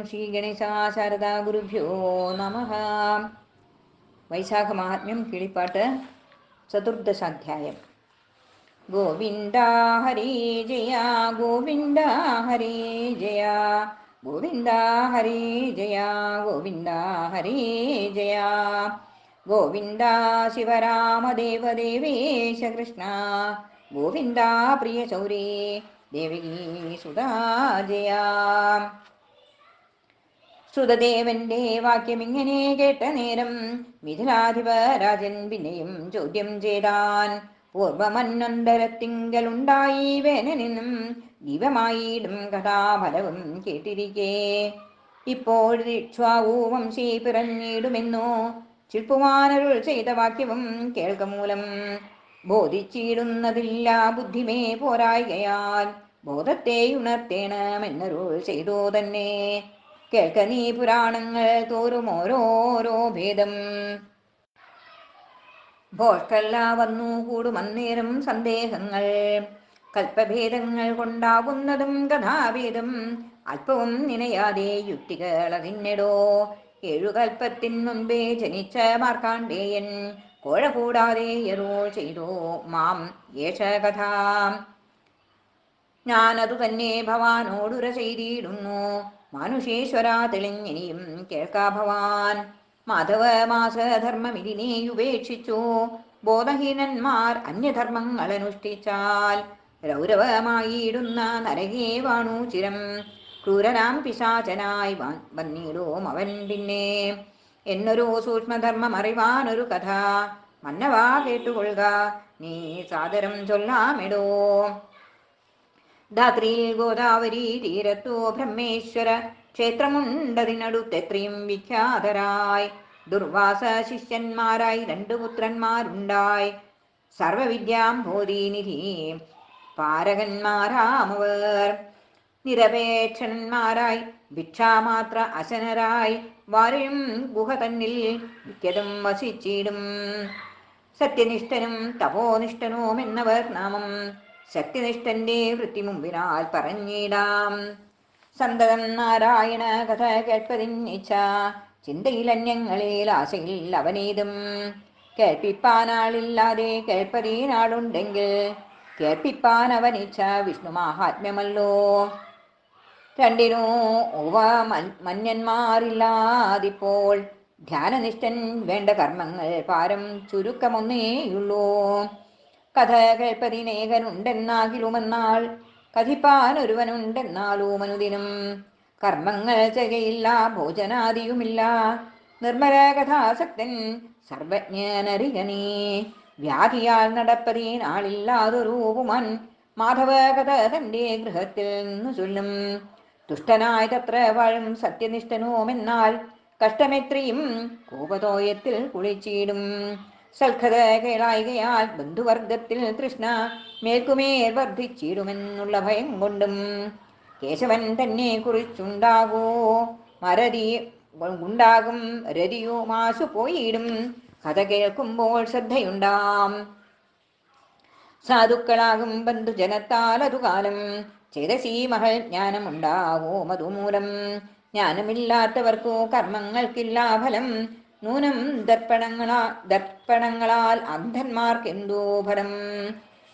ശ്രീ ഗണേശ ശാരദാ ഗുരുഭ്യോ നമഃ. വൈശാഖമാഹാത്മ്യം കിളിപ്പാട്ട് ചതുർദശാധ്യായം. ഗോവിന്ദ ഹരി ജയ ഗോവിന്ദ ഹരി ജയ ഗോവിന്ദ ഹരി ജയ ഗോവിന്ദ ഹരി ജയ ഗോവിന്ദ ശിവരാമദേവ ദേവേശ കൃഷ്ണ ഗോവിന്ദ പ്രിയ ശൗരേ ദേവകീ സുതാ ജയ. ശ്രുതദേവന്റെ വാക്യമിങ്ങനെ കേട്ട നേരം മിഥിലാധിപരാജൻ പിന്നെയും ചോദ്യം ചെയ്താൻ. പൂർവമന്വന്തരത്തിങ്കലുണ്ടായി വേനനിന്നും ദിവമായിടും കഥാഫലവും കേട്ടിരിക്കേ. ഇപ്പോൾ ഇക്ഷ്വാകു വംശീ പിറഞ്ഞിടുമെന്നോ ചിൽപ്പുവാനരുൾ ചെയ്ത വാക്യവും കേൾക്കമൂലം ബോധിച്ചിടുന്നതില്ല ബുദ്ധിമേ പോരായികയാൽ ബോധത്തെ ഉണർത്തേണമെന്നരുൾ ചെയ്തോ തന്നെ. കേൾക്ക നീ പുരാണങ്ങൾ തോറും ഓരോരോ ഭേദം. ഭോഷ്കല്ല വന്നു കൂടുമന്നേരം സന്ദേഹങ്ങൾ കൽപ്പഭേദങ്ങൾ കൊണ്ടാകുന്നതും കഥാഭേദം അല്പവും നിനയാതെ യുക്തികളതിന്നെടോ. 7 കൽപ്പത്തിൻ മുൻപേ ജനിച്ച മാർക്കാണ്ഡേയൻ കോഴ കൂടാതെ യറോ ചെയ്തോ മാം യേശ കഥ. ഞാനതു തന്നെ ഭവാനോടുര ചെയ്തിടുന്നു. മാനുഷേശ്വര തെളിഞ്ഞിനിയും കേൾക്കാ ഭവാൻ. മാധവ മാസധർമ്മമിതിനെ ഉപേക്ഷിച്ചു ബോധഹീനന്മാർ അന്യധർമ്മങ്ങൾ അനുഷ്ഠിച്ചാൽ രൗരവമായിടുന്ന നരകേ വാണു ചിരം. ക്രൂരനാം പിശാചനായി വന്നിടും അവൻ പിന്നെ. എന്നൊരു സൂക്ഷ്മധർമ്മം അറിവാനൊരു കഥ മന്നവാ കേട്ടുകൊള്ളുക നീ സാദരം ചൊല്ലാമെടോ. ധാത്രിയിൽ ഗോദാവരി തീരത്തു ബ്രഹ്മേശ്വര ക്ഷേത്രമുണ്ടതിനടുത്തെത്രയും വിഖ്യാതരായി ദുർവാസ ശിഷ്യന്മാരായി 2 പുത്രന്മാരുണ്ടായി. സർവവിദ്യാംഭോധീനിധി പാരകന്മാരാമവർ നിരപേക്ഷന്മാരായി ഭിക്ഷാമാത്ര അശനരായി വാരയും ഗുഹ തന്നിൽ മിക്കതും വസിച്ചിടും. സത്യനിഷ്ഠനും തപോനിഷ്ഠനുമെന്നവർ നാമം ശക്തിനിഷ്ഠന്റെ വൃത്തി മുമ്പിനാൽ പറഞ്ഞിടാം. സന്തതം നാരായണ കഥ കേൾപ്പതിന്നിച്ഛ ചിന്തയിൽ അന്യങ്ങളിൽ ആശയിൽ അവനേതും. കേൾപ്പിപ്പാനാളില്ലാതെ കേൾപ്പതിനാളുണ്ടെങ്കിൽ കേൾപ്പിപ്പാൻ അവനിച്ഛ വിഷ്ണു മാഹാത്മ്യമല്ലോ. രണ്ടിനോ ഉപ മന്യന്മാരില്ലാതിപ്പോൾ ധ്യാനനിഷ്ഠൻ വേണ്ട കർമ്മങ്ങൾ പാരം ചുരുക്കമൊന്നേയുള്ളൂ. കഥ കേൾപ്പതിനേകനുണ്ടെന്നാകിലുമെന്നാൾ കഥിപ്പാൻ ഒരുവനുണ്ടെന്നാലും അനുദിനം കർമ്മങ്ങൾ ചെയ്യയില്ല ഭോജനാദിയുമില്ല. നിർമ്മല കഥാസക്തൻ സർവജ്ഞനറിയ നീ വ്യാധിയാൽ നടപ്പതിനാളില്ലാതൊരു ഉപമൻ മാധവ കഥ തന്റെ ഗൃഹത്തിൽ നിന്നു ചൊല്ലും. ദുഷ്ടനായി തത്ര വാഴും സത്യനിഷ്ഠനോമെന്നാൽ കഷ്ടമെത്രയും കോപതോയത്തിൽ കുളിച്ചിടും. സൽക്കഥ കേളായികയാൽ ബന്ധുവർഗത്തിൽ തൃഷ്ണ മേൽക്കുമേൽ വർദ്ധിച്ചിടുമെന്നുള്ള ഭയം കൊണ്ടും കേശവൻ തന്നെ കുറിച്ചുണ്ടാകൂ ഉണ്ടാകും രതിയോ മാസു പോയിടും. കഥ കേൾക്കുമ്പോൾ ശ്രദ്ധയുണ്ടാം. സാധുക്കളാകും ബന്ധുജനത്താൽ അതുകാലം ചേതസീ മഹൽ ജ്ഞാനമുണ്ടാകും അതുമൂലം. ജ്ഞാനമില്ലാത്തവർക്കു കർമ്മങ്ങൾക്കില്ല ഫലം. നൂനം ദർപ്പണങ്ങളാൽ അന്ധന്മാർക്കെന്തോ ഫലം.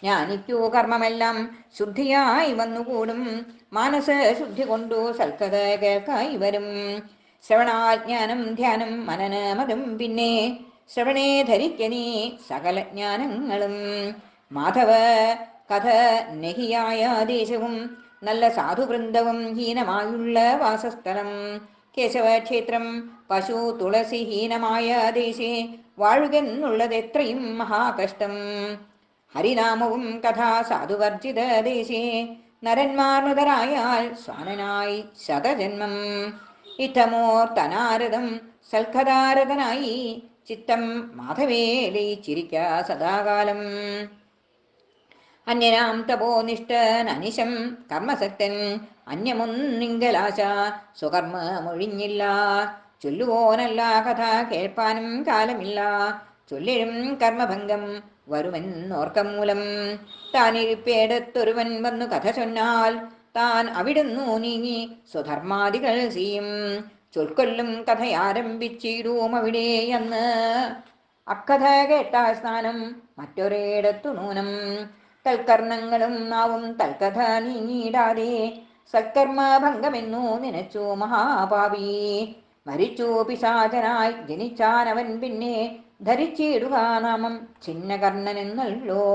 ജ്ഞാനിക്കൂ കർമ്മമെല്ലാം ശുദ്ധിയായി വന്നുകൂടും. മാനസ ശുദ്ധി കൊണ്ടു സൽക്കഥ കേൾക്കായി വരും. ശ്രവണാജ്ഞാനം ധ്യാനം മനനമതും പിന്നെ ശ്രവണേ ധരിക്ക നീ സകല ജ്ഞാനങ്ങളും. മാധവ കഥ നഹിയായ ദേശവും നല്ല സാധുവൃന്ദവും ഹീനമായുള്ള വാസസ്ഥലം. കേശവക്ഷേത്രം പശു തുളസി ഹീനമായ ദേശേ വാഴുകെന്നുള്ളതെത്രയും മഹാകഷ്ടം. ഹരിനാമവും കഥാ സാധുവർജിത ദേശേ നരന്മാർ മൃതരായാൽ സ്വാനനായി ശതജന്മം. ഇത്തമോർത്തനാരദം സൽക്കഥാരതനായി ചിത്തം മാധവേ ലയിച്ചിരിക്ക സദാകാലം. അന്യനാം തപോനിഷ്ഠൻ അനിശം കർമ്മസക്തൻ അന്യമൊന്നിങ്കലാശ സ്വകർമ്മമൊഴിഞ്ഞില്ല. ചൊല്ലുവോനല്ല കഥ കേൾപ്പാനും കാലമില്ല. ചൊല്ലിഴും കർമ്മഭംഗം വരുമെന്നോർക്കം മൂലം. താനിരിപ്പേടത്തൊരുവൻ വന്നു കഥ ചൊന്നാൽ താൻ അവിടുന്നു നീങ്ങി സ്വധർമാദികൾ ചെയ്യും. ചൊൽക്കൊല്ലും കഥയാരംഭിച്ചിടും അവിടെ അന്ന്. അക്കഥ കേട്ടാൽ സ്നാനം മറ്റൊരിടത്തു നൂനം. തൽക്കർണങ്ങളും നാവും തൽക്കഥ നീങ്ങിയിടാതെ സൽക്കർമ്മഭംഗമെന്നു നനച്ചു മഹാപാപി. മരിച്ചു പിശാചനായി ജനിച്ചാനവൻ പിന്നെ ധരിച്ചിടുക നാമം ഛിന്നകർണനെന്നല്ലോ.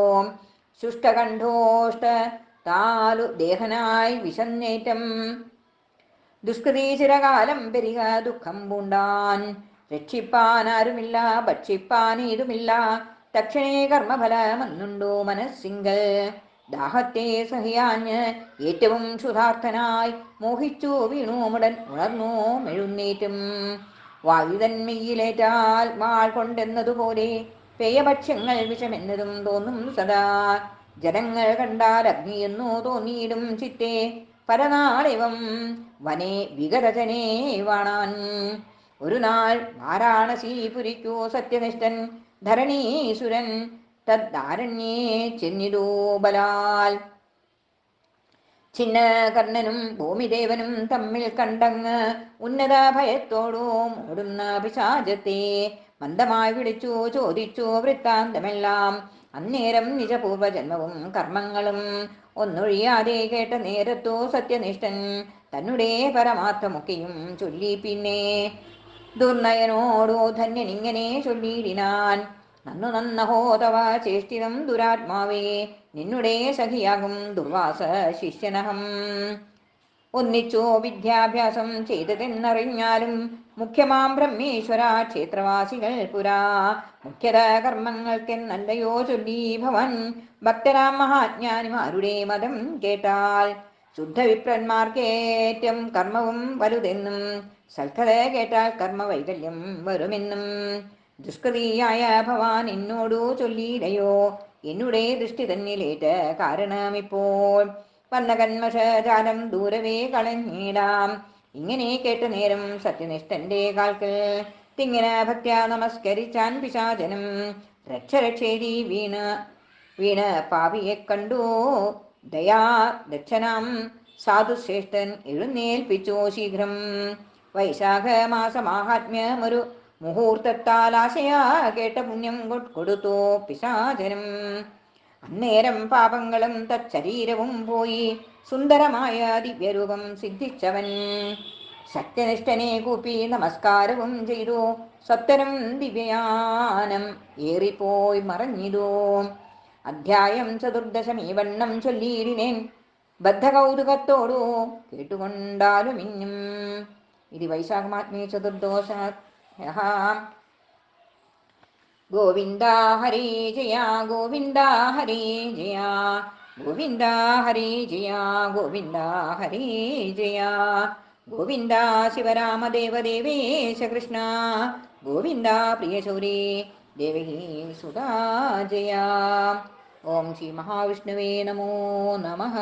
ശുഷ്ടകണ്ഠോഷ്ട താലു ദേഹനായി വിശന്നേറ്റം ദുഷ്കൃതി ചിരകാലം പെരിക ദുഃഖം പൂണ്ടാൻ. രക്ഷിപ്പാൻ ആരുമില്ല ഭക്ഷിപ്പാൻ ഏതുമില്ല തക്ഷണേ കർമ്മഫലമെന്നുണ്ടോ മനസ്സിങ്കൽ. ദാഹത്തെ സഹിയാഞ്ഞ് ഏറ്റവും ക്ഷുധാർത്ഥനായി മോഹിച്ചു വീണു മുടൻ ഉണർന്നു മെഴുന്നേറ്റും. വായുതന്മയിലേറ്റാൽ വാൾ കൊണ്ടെന്നതുപോലെ പേയഭക്ഷ്യങ്ങൾ വിഷമെന്നതും തോന്നും സദാ. ജനങ്ങൾ കണ്ടാൽ അഗ്നിയെന്നു തോന്നിയിടും ചിത്തെ പരനാളിവം വനെ വിഗതജനെ വാണാൻ. ഒരു നാൾ വാരാണസീപുരിക്കു സത്യനിഷ്ഠൻ ധരണീസുരൻ തദ്ധാരണ്യേ ചെന്നിതോ ബലാൽ. ഛിന്നകർണനും ഭൂമിദേവനും തമ്മിൽ കണ്ടങ്ങ് ഉന്നത ഭയത്തോടു ഓടുന്ന പിശാചത്തെ മന്ദമായി വിളിച്ചു ചോദിച്ചു വൃത്താന്തമെല്ലാം. അന്നേരം നിജപൂർവജന്മവും കർമ്മങ്ങളും ഒന്നൊഴിയാതെ കേട്ട നേരത്തോ സത്യനിഷ്ഠൻ തന്നെ പരമാർത്ഥമൊക്കെയും ചൊല്ലി. പിന്നെ ദുർനയനോടു ധന്യനിങ്ങനെ ചൊല്ലിയിടിനാൻ. നന്നു നന്നഹോ തവ ചേഷ്ടിതം ദുരാത്മാവേ, നിന്നുടെ സഖിയാകും ദുർവാസ ശിഷ്യനഹം. ഒന്നിച്ചോ വിദ്യാഭ്യാസം ചെയ്തതെന്നറിഞ്ഞാലും മുഖ്യമാം ബ്രഹ്മേശ്വര ക്ഷേത്രവാസികൾ പുരാ. മുഖ്യത കർമ്മങ്ങൾക്കെന്നല്ലയോ ചൊല്ലി ഭവൻ ഭക്തരാം മഹാജ്ഞാനിമാരുടെ മതം കേട്ടാൽ. ശുദ്ധവിപ്രന്മാർക്കേറ്റം കർമ്മവും വലുതെന്നും സൽക്കഥ കേട്ടാൽ കർമ്മവൈകല്യം വരുമെന്നും ദുഷ്കൃതിയായ ഭവാൻ എന്നോടു ചൊല്ലിയിടയോ. എന്നുടെ ദൃഷ്ടി തന്നിലേറ്റ കാരണമിപ്പോൾ വന്ന കന്മഷജാലം ദൂരവേ കളഞ്ഞിടാം. ഇങ്ങനെ കേട്ട നേരം സത്യനിഷ്ഠന്റെ കാൽക്കൽ തിങ്ങിന ഭക്ത്യ നമസ്കരിച്ചാൻ പിശാചനും. രക്ഷരക്ഷേരി വീണ് പാപിയെ കണ്ടു ദയാ ദക്ഷനാം സാധുശ്രേഷ്ഠൻ എഴുന്നേൽപ്പിച്ചു ശീഘ്രം. വൈശാഖ മാസമാഹാത്മ്യമൊരു മുഹൂർത്തത്താൽ ആശയാ കേട്ട പുണ്യം കൊടുത്തു പിശാചനും. അന്നേരം പാപങ്ങളും തച്ചരീരവും പോയി സുന്ദരമായ ദിവ്യരൂപം സിദ്ധിച്ചവൻ. സത്യനിഷ്ഠനെ കൂപ്പി നമസ്കാരവും ചെയ്തു സത്വരം ദിവ്യയാനം ഏറിപ്പോയി മറഞ്ഞിതു. അധ്യായം 14 ഈ വണ്ണം ചൊല്ലിയിടിനേൻ ബദ്ധകൗതുകത്തോടു കേട്ടുകൊണ്ടാലും ഇന്നും. ഇത് വൈശാഖമാത്മേ ചതുർദോഷ. ഗോവിന്ദ ഹരേ ജയ ഗോവിന്ദ ഹരേ ജയ ഗോവിന്ദ ഹരേ ജയ ഗോവിന്ദ ഹരേ ജയ ഗോവിന്ദ ശിവരാമദേവദേവേശ കൃഷ്ണ ഗോവിന്ദ പ്രിയശൗരേ ദേവകീ സുതാ ജയ. ഓം ശ്രീ മഹാവിഷ്ണുവേ നമോ നമഃ.